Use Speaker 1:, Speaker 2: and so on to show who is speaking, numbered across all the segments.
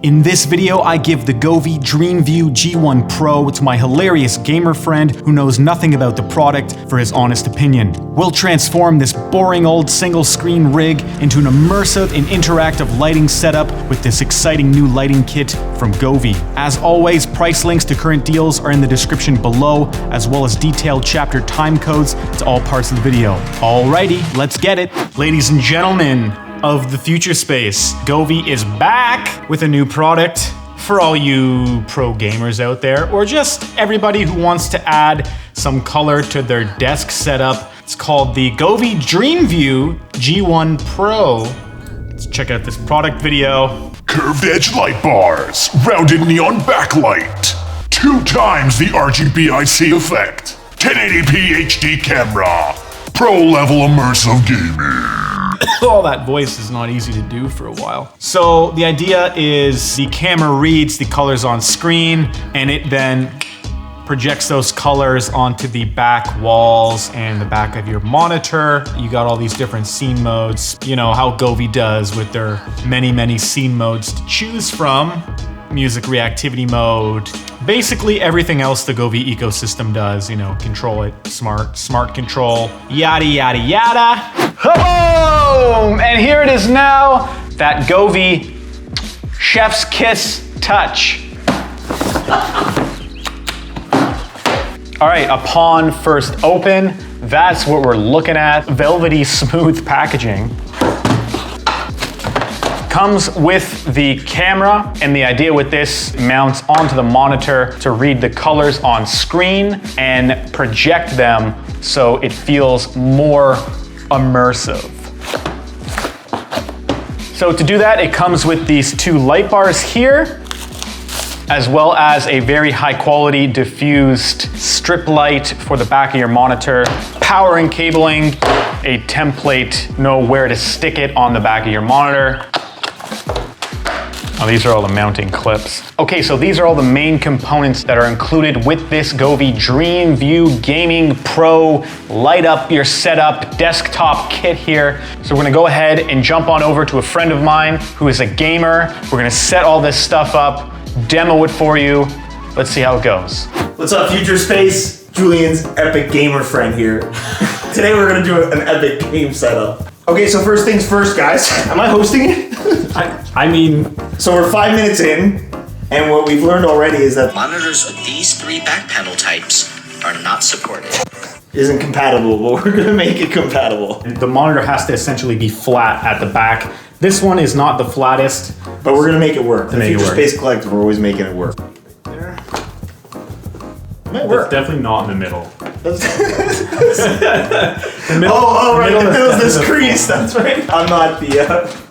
Speaker 1: In this video, I give the Govee DreamView G1 Pro to my hilarious gamer friend who knows nothing about the product for his honest opinion. We'll transform this boring old single screen rig into an immersive and interactive lighting setup with this exciting new lighting kit from Govee. As always, price links to current deals are in the description below, as well as detailed chapter time codes to all parts of the video. Alrighty, let's get it. Ladies and gentlemen of the future space, Govee is back with a new product for all you pro gamers out there, or just everybody who wants to add some color to their desk setup. It's called the Govee DreamView G1 Pro. Let's check out this product video.
Speaker 2: Curved edge light bars, rounded neon backlight, 2 times the RGBIC effect, 1080p HD camera, pro level immersive gaming.
Speaker 1: Oh, that voice is not easy to do for a while. So the idea is the camera reads the colors on screen and it then projects those colors onto the back walls and the back of your monitor. You got all these different scene modes. You know how Govee does with their many scene modes to choose from. Music reactivity mode. Basically everything else the Govee ecosystem does, you know, control it, smart control, yada, yada, yada. Boom! And here it is now, that Govee Chef's Kiss Touch. All right, upon first open, that's what we're looking at. Velvety smooth packaging. Comes with the camera, and the idea with this mounts onto the monitor to read the colors on screen and project them so it feels more immersive. So to do that, it comes with these 2 light bars here, as well as a very high quality diffused strip light for the back of your monitor, power and cabling, a template, know where to stick it on the back of your monitor. Oh, these are all the mounting clips. Okay, so these are all the main components that are included with this Govee DreamView Gaming Pro light up your setup desktop kit here. So we're gonna go ahead and jump on over to a friend of mine who is a gamer. We're gonna set all this stuff up, demo it for you. Let's see how it goes.
Speaker 3: What's up, Future Space? Julian's epic gamer friend here. Today we're gonna do an epic game setup. Okay, so first things first, guys. Am I hosting it?
Speaker 1: I mean...
Speaker 3: So we're 5 minutes in, and what we've learned already is that
Speaker 4: monitors with these 3 back panel types are not supported.
Speaker 3: Isn't compatible, but we're gonna make it compatible.
Speaker 1: The monitor has to essentially be flat at the back. This one is not the flattest.
Speaker 3: But we're gonna make it work. The Future Space Collective, we're always making it work. There. It might work.
Speaker 1: It's definitely not in the middle.
Speaker 3: The middle, right, the middle's this crease, that's right. I'm not the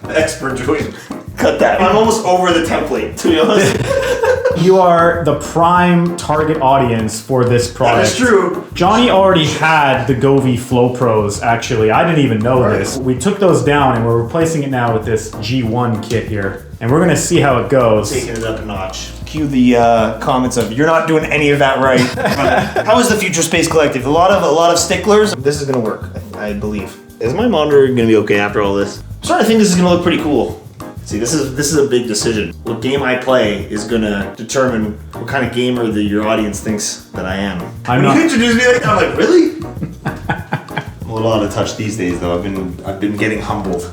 Speaker 3: expert, Julian. Cut that. I'm almost over the template, to be honest.
Speaker 1: You are the prime target audience for this product.
Speaker 3: That is true.
Speaker 1: Johnny already had the Govee Flow Pros, actually. I didn't even know this. We took those down and we're replacing it now with this G1 kit here. And we're gonna see how it goes.
Speaker 3: Taking it up a notch. Cue the comments of, you're not doing any of that right. How is the Future Space Collective? A lot of sticklers. This is gonna work, I believe. Is my monitor gonna be okay after all this? I'm starting to think this is gonna look pretty cool. See, this is a big decision. What game I play is gonna determine what kind of gamer your audience thinks that I am. When you introduce me like that, I'm like, really? I'm a little out of touch these days, though. I've been getting humbled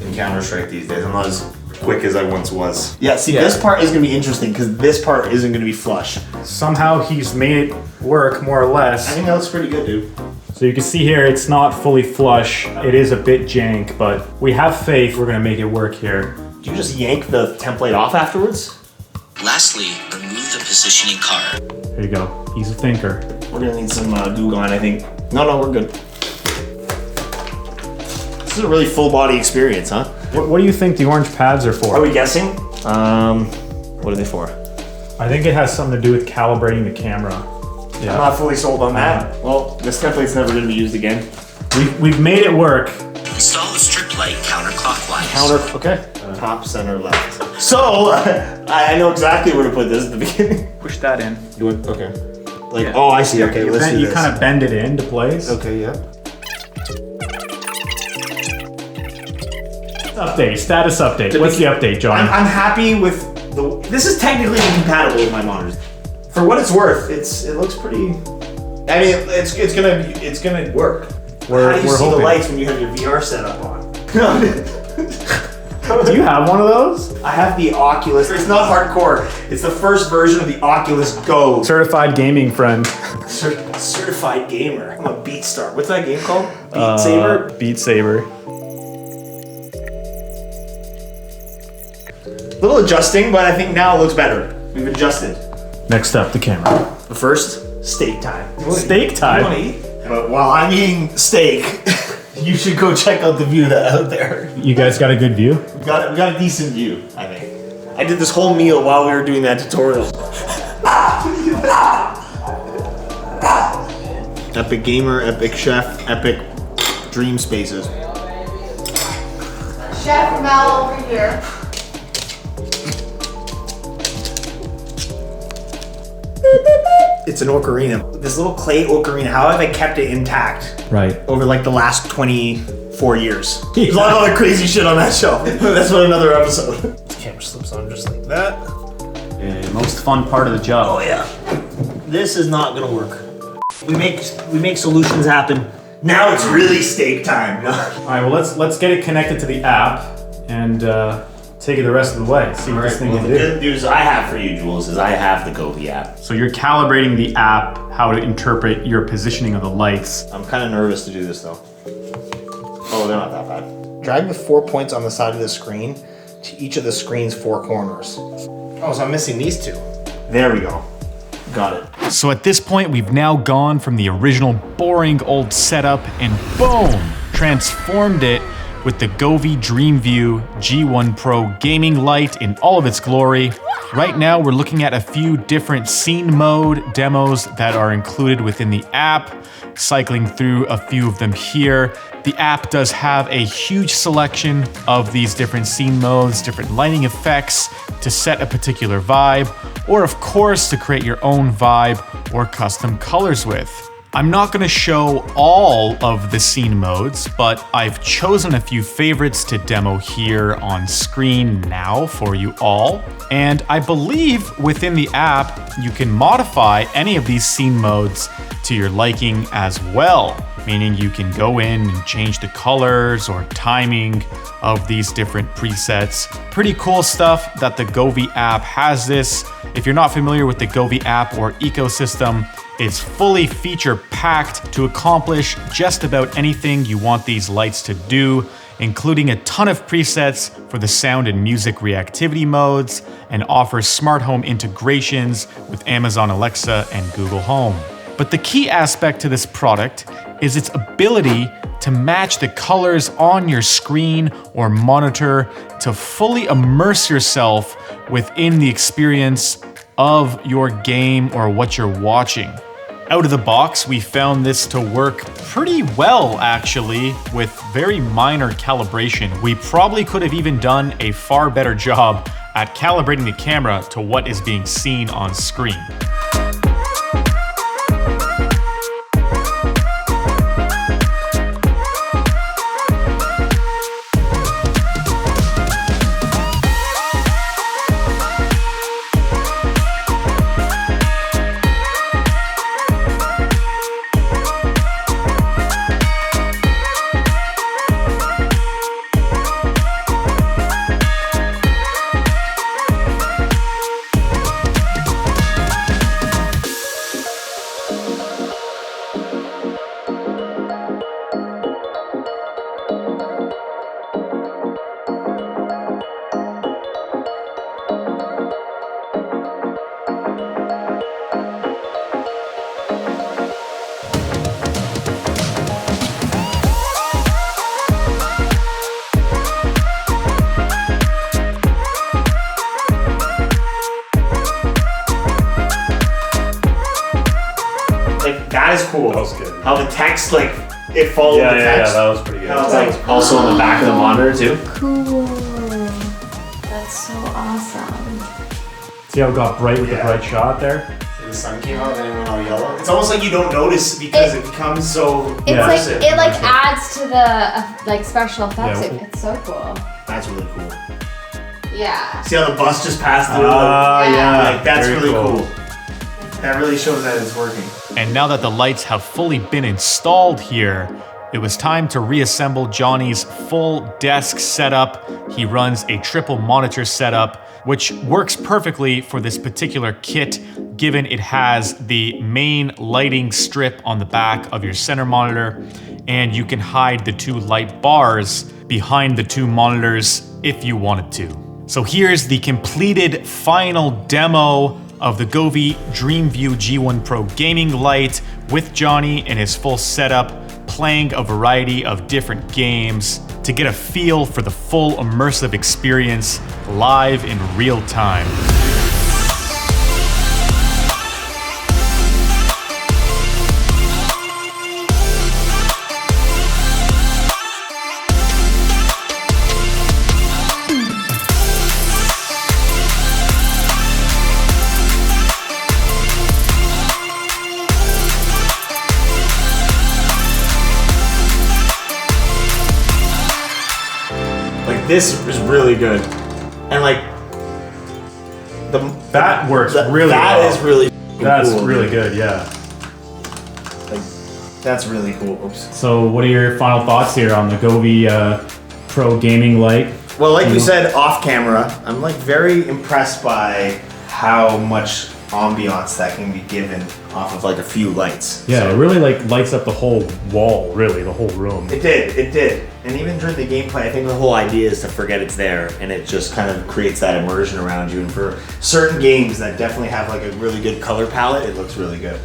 Speaker 3: in Counter-Strike these days. I'm not as quick as I once was. Yeah, see, this part is gonna be interesting because this part isn't gonna be flush.
Speaker 1: Somehow he's made it work, more or less.
Speaker 3: I think that looks pretty good, dude.
Speaker 1: So you can see here, it's not fully flush. It is a bit jank, but we have faith we're gonna make it work here.
Speaker 3: Do you just yank the template off afterwards?
Speaker 4: Lastly, remove the positioning card.
Speaker 1: There you go, he's a thinker.
Speaker 3: We're gonna need some Dugan, I think. No, we're good. This is a really full body experience, huh?
Speaker 1: What do you think the orange pads are for?
Speaker 3: Are we guessing? What are they for?
Speaker 1: I think it has something to do with calibrating the camera. Yeah.
Speaker 3: I'm not fully sold on that. Well, this template's never going to be used again.
Speaker 1: We've made it work.
Speaker 4: Install the strip light counterclockwise.
Speaker 3: Okay. Top, center, left. So, I know exactly where to put this at the beginning.
Speaker 1: Push that in.
Speaker 3: Okay. Like, oh, I see. Okay, let's do this.
Speaker 1: You kind of bend it into place.
Speaker 3: Okay, yeah.
Speaker 1: Update, status update. What's the update, John?
Speaker 3: I'm happy with this is technically incompatible with my monitors. For what it's worth, it looks pretty. I mean, it's gonna work. How do you see the lights when you have your VR setup on?
Speaker 1: Do you have one of those?
Speaker 3: I have the Oculus. It's not hardcore. It's the first version of the Oculus Go.
Speaker 1: Certified gaming friend.
Speaker 3: Certified gamer. I'm a Beat Star. What's that game called? Beat Saber?
Speaker 1: Beat Saber.
Speaker 3: Little adjusting, but I think now it looks better. We've adjusted.
Speaker 1: Next up, the camera.
Speaker 3: But first, steak time.
Speaker 1: Steak time?
Speaker 3: You want to eat? But while I'm eating steak, you should go check out the view that's out there.
Speaker 1: You guys got a good view?
Speaker 3: We got a decent view, I think. I did this whole meal while we were doing that tutorial. Epic gamer, epic chef, epic dream spaces.
Speaker 5: Chef Mel over here.
Speaker 3: It's an ocarina. This little clay ocarina, how have I kept it intact?
Speaker 1: Right.
Speaker 3: Over like the last 24 years. There's a lot of other crazy shit on that shelf. That's for another episode. The camera slips on just like that.
Speaker 1: Yeah, most fun part of the job.
Speaker 3: Oh yeah. This is not gonna work. We make solutions happen. Now it's really steak time.
Speaker 1: All right, well let's get it connected to the app and take it the rest of the way. See what this thing can
Speaker 3: The
Speaker 1: do.
Speaker 3: good news I have for you, Jules, is I have the Govee app.
Speaker 1: So you're calibrating the app, how to interpret your positioning of the lights.
Speaker 3: I'm kind of nervous to do this though. Oh, they're not that bad. Drag the 4 points on the side of the screen to each of the screen's 4 corners. Oh, so I'm missing these 2. There we go. Got it.
Speaker 1: So at this point, we've now gone from the original boring old setup and boom, transformed it with the Govee DreamView G1 Pro gaming light in all of its glory. Right now, we're looking at a few different scene mode demos that are included within the app, cycling through a few of them here. The app does have a huge selection of these different scene modes, different lighting effects to set a particular vibe, or of course, to create your own vibe or custom colors with. I'm not gonna show all of the scene modes, but I've chosen a few favorites to demo here on screen now for you all. And I believe within the app, you can modify any of these scene modes to your liking as well, meaning you can go in and change the colors or timing of these different presets. Pretty cool stuff that the Govee app has this. If you're not familiar with the Govee app or ecosystem, it's fully feature-packed to accomplish just about anything you want these lights to do, including a ton of presets for the sound and music reactivity modes, and offers smart home integrations with Amazon Alexa and Google Home. But the key aspect to this product is its ability to match the colors on your screen or monitor to fully immerse yourself within the experience of your game or what you're watching. Out of the box, we found this to work pretty well actually, with very minor calibration. We probably could have even done a far better job at calibrating the camera to what is being seen on screen.
Speaker 3: That is cool.
Speaker 1: That was good.
Speaker 3: How the text, like, it followed the text.
Speaker 1: that was pretty good.
Speaker 3: How it's like also on the back of the monitor too.
Speaker 5: Cool. That's so awesome.
Speaker 1: See how it got bright with the bright shot there?
Speaker 3: The sun came out and it went all yellow. It's almost like you don't notice because it becomes so
Speaker 5: It's
Speaker 3: immersive.
Speaker 5: like it like adds to the like special effects.
Speaker 1: Yeah.
Speaker 5: It's so cool.
Speaker 3: That's really cool.
Speaker 5: Yeah.
Speaker 3: See how the bus just passed through?
Speaker 5: Yeah.
Speaker 3: Like, that's
Speaker 1: Very
Speaker 3: really cool. That really shows that it's working.
Speaker 1: And now that the lights have fully been installed here, it was time to reassemble Johnny's full desk setup. He runs a triple monitor setup, which works perfectly for this particular kit, given it has the main lighting strip on the back of your center monitor, and you can hide the two light bars behind the two monitors if you wanted to. So here's the completed final demo of the Govee DreamView G1 Pro gaming light with Johnny and his full setup, playing a variety of different games to get a feel for the full immersive experience live in real time.
Speaker 3: This is really good, and like
Speaker 1: That works really
Speaker 3: that
Speaker 1: well.
Speaker 3: is really
Speaker 1: That's
Speaker 3: cool,
Speaker 1: really
Speaker 3: dude.
Speaker 1: good, yeah.
Speaker 3: Like, that's really cool. Oops.
Speaker 1: So what are your final thoughts here on the Govee Pro gaming light?
Speaker 3: Well, like we said off camera, I'm like very impressed by how much ambiance that can be given off of like a few lights.
Speaker 1: Yeah, it really like lights up the whole wall, really, the whole room.
Speaker 3: It did. And even during the gameplay, I think the whole idea is to forget it's there, and it just kind of creates that immersion around you. And for certain games that definitely have like a really good color palette, it looks really good.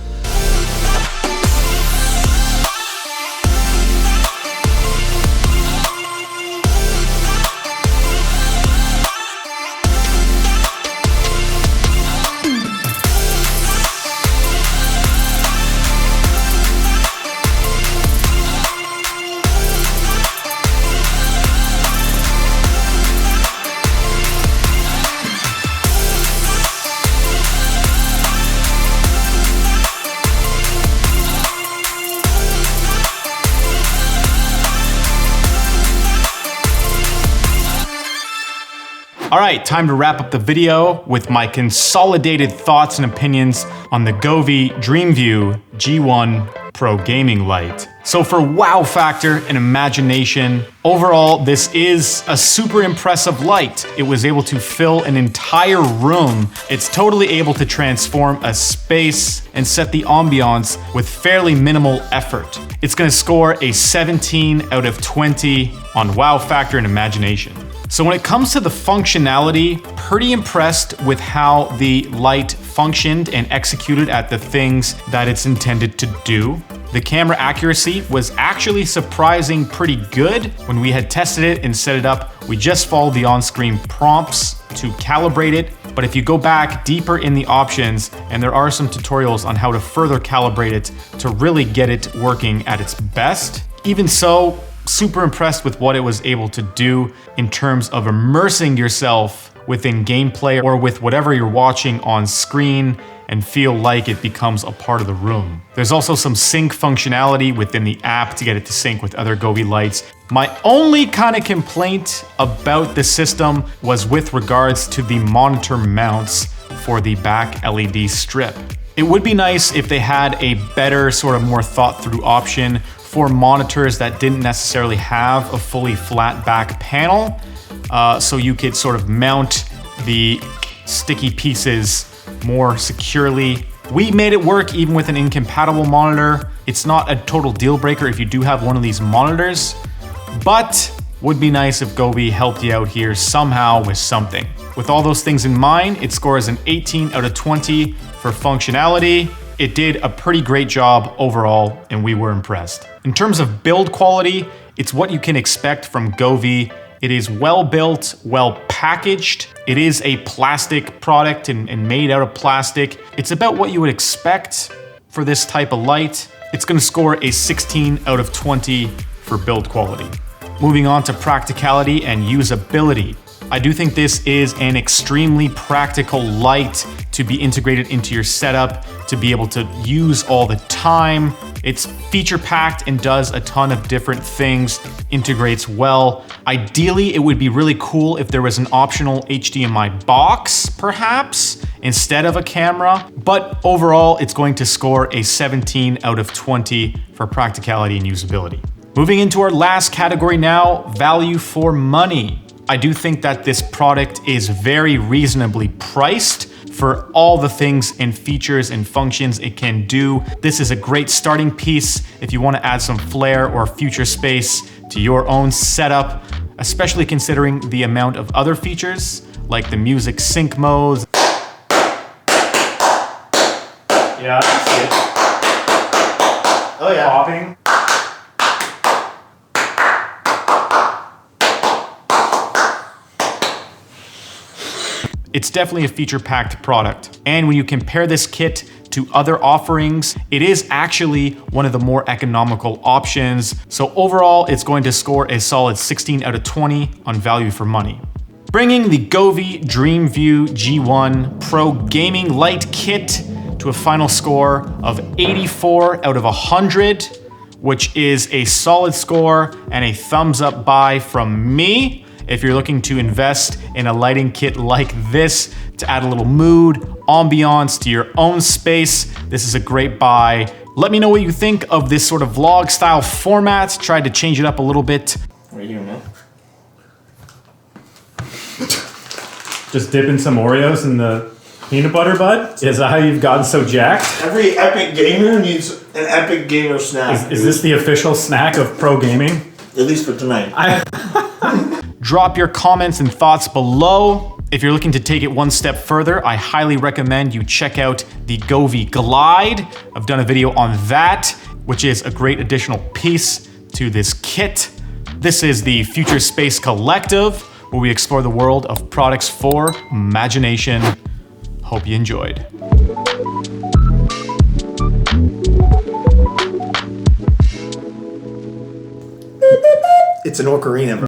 Speaker 1: All right, time to wrap up the video with my consolidated thoughts and opinions on the Govee DreamView G1 Pro gaming light. So for wow factor and imagination, overall, this is a super impressive light. It was able to fill an entire room. It's totally able to transform a space and set the ambiance with fairly minimal effort. It's gonna score a 17 out of 20 on wow factor and imagination. So when it comes to the functionality, pretty impressed with how the light functioned and executed at the things that it's intended to do. The camera accuracy was actually surprising pretty good. When we had tested it and set it up, we just followed the on-screen prompts to calibrate it. But if you go back deeper in the options, and there are some tutorials on how to further calibrate it to really get it working at its best. Even so, super impressed with what it was able to do in terms of immersing yourself within gameplay or with whatever you're watching on screen and feel like it becomes a part of the room. There's also some sync functionality within the app to get it to sync with other Govee lights. My only kind of complaint about the system was with regards to the monitor mounts for the back LED strip. It would be nice if they had a better, sort of more thought through option for monitors that didn't necessarily have a fully flat back panel, so you could sort of mount the sticky pieces more securely. We made it work even with an incompatible monitor. It's not a total deal breaker if you do have one of these monitors, but would be nice if Govee helped you out here somehow with something. With all those things in mind, it scores an 18 out of 20 for functionality. It did a pretty great job overall, and we were impressed. In terms of build quality, it's what you can expect from Govee. It is well built, well packaged. It is a plastic product and made out of plastic. It's about what you would expect for this type of light. It's gonna score a 16 out of 20 for build quality. Moving on to practicality and usability. I do think this is an extremely practical light to be integrated into your setup, to be able to use all the time. It's feature packed and does a ton of different things, integrates well. Ideally, it would be really cool if there was an optional HDMI box, perhaps, instead of a camera, but overall, it's going to score a 17 out of 20 for practicality and usability. Moving into our last category now, value for money. I do think that this product is very reasonably priced for all the things and features and functions it can do. This is a great starting piece if you want to add some flair or future space to your own setup, especially considering the amount of other features like the music sync modes. Yeah, I see it.
Speaker 3: Oh yeah.
Speaker 1: Popping. It's definitely a feature-packed product. And when you compare this kit to other offerings, it is actually one of the more economical options. So overall, it's going to score a solid 16 out of 20 on value for money. Bringing the Govee DreamView G1 Pro Gaming Light Kit to a final score of 84 out of 100, which is a solid score and a thumbs up buy from me. If you're looking to invest in a lighting kit like this to add a little mood, ambiance to your own space, this is a great buy. Let me know what you think of this sort of vlog style format. Tried to change it up a little bit.
Speaker 3: What are you doing now?
Speaker 1: Just dipping some Oreos in the peanut butter, bud? Is that how you've gotten so jacked?
Speaker 3: Every epic gamer needs an epic gamer snack.
Speaker 1: Is this the official snack of pro gaming?
Speaker 3: At least for tonight.
Speaker 1: Drop your comments and thoughts below. If you're looking to take it one step further, I highly recommend you check out the Govee Glide. I've done a video on that, which is a great additional piece to this kit. This is the Future Space Collective, where we explore the world of products for imagination. Hope you enjoyed.
Speaker 3: It's an ocarina.